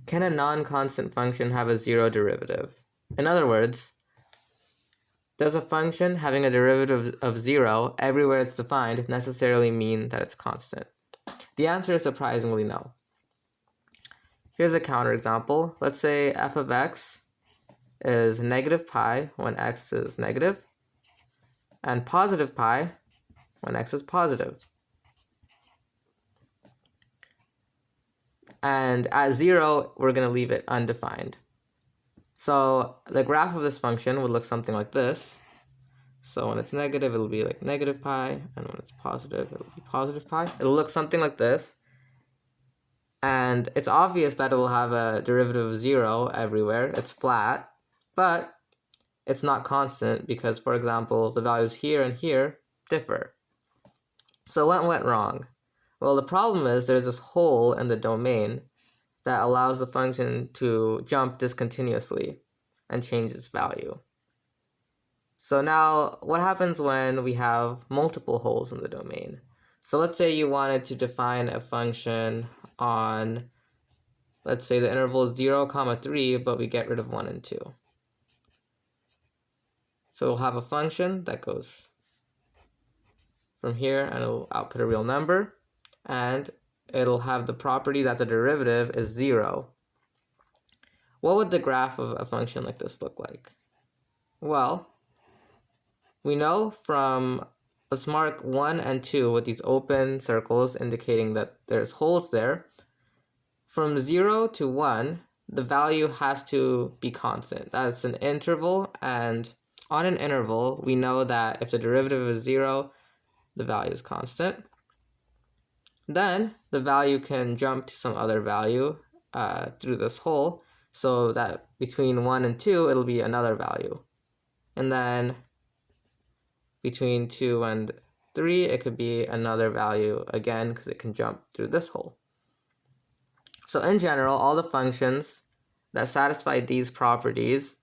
Can a non-constant function have a zero derivative? In other words, does a function having a derivative of 0 everywhere it's defined necessarily mean that it's constant? The answer is surprisingly no. Here's a counterexample. Let's say f of x is negative pi when x is negative, and positive pi when x is positive. And at 0, we're going to leave it undefined. So the graph of this function would look something like this. So when it's negative, it'll be like negative pi, and when it's positive, it'll be positive pi. It'll look something like this. And it's obvious that it will have a derivative of 0 everywhere. It's flat, but it's not constant because, for example, the values here and here differ. So what went wrong? Well, the problem is there's this hole in the domain that allows the function to jump discontinuously and change its value. So now, what happens when we have multiple holes in the domain? So let's say you wanted to define a function on, let's say the interval is 0, 3, but we get rid of 1 and 2. So we'll have a function that goes from here, and it'll output a real number, and it'll have the property that the derivative is 0. What would the graph of a function like this look like? Well, we know from, let's mark 1 and 2 with these open circles indicating that there's holes there. From 0 to 1, the value has to be constant. That's an interval, and on an interval, we know that if the derivative is 0, the value is constant. Then the value can jump to some other value through this hole, so that between 1 and 2, it'll be another value. And then between 2 and 3, it could be another value again because it can jump through this hole. So in general, all the functions that satisfy these properties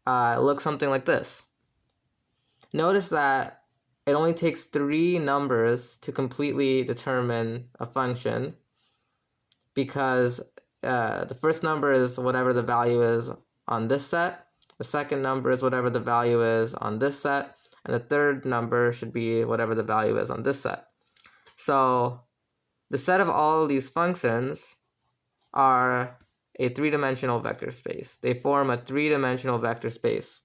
look something like this. Notice that it only takes 3 numbers to completely determine a function because the first number is whatever the value is on this set, the second number is whatever the value is on this set, and the third number should be whatever the value is on this set. So the set of all these functions are a 3-dimensional vector space. They form a 3-dimensional vector space.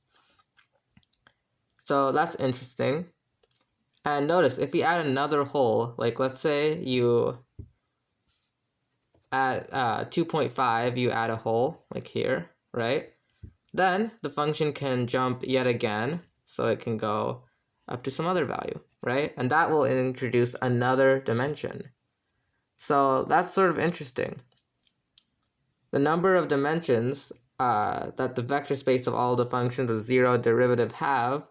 So that's interesting. And notice, if we add another hole, like let's say you at 2.5, you add a hole, like here, right? Then the function can jump yet again, so it can go up to some other value, right? And that will introduce another dimension. So that's sort of interesting. The number of dimensions that the vector space of all the functions with 0 derivative have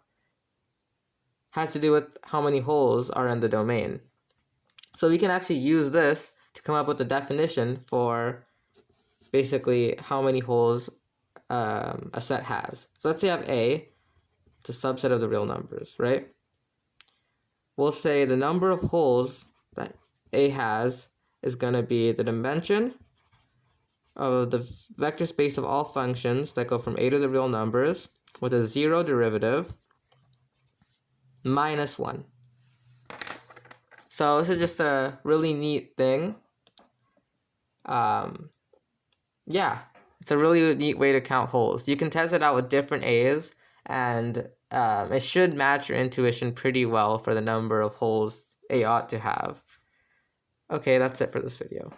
has to do with how many holes are in the domain. So we can actually use this to come up with a definition for basically how many holes a set has. So let's say I have A, it's a subset of the real numbers, right? We'll say the number of holes that A has is going to be the dimension of the vector space of all functions that go from A to the real numbers with a 0 derivative minus 1. So this is just a really neat thing. Yeah, it's a really neat way to count holes. You can test it out with different A's, and it should match your intuition pretty well for the number of holes A ought to have. Okay, that's it for this video.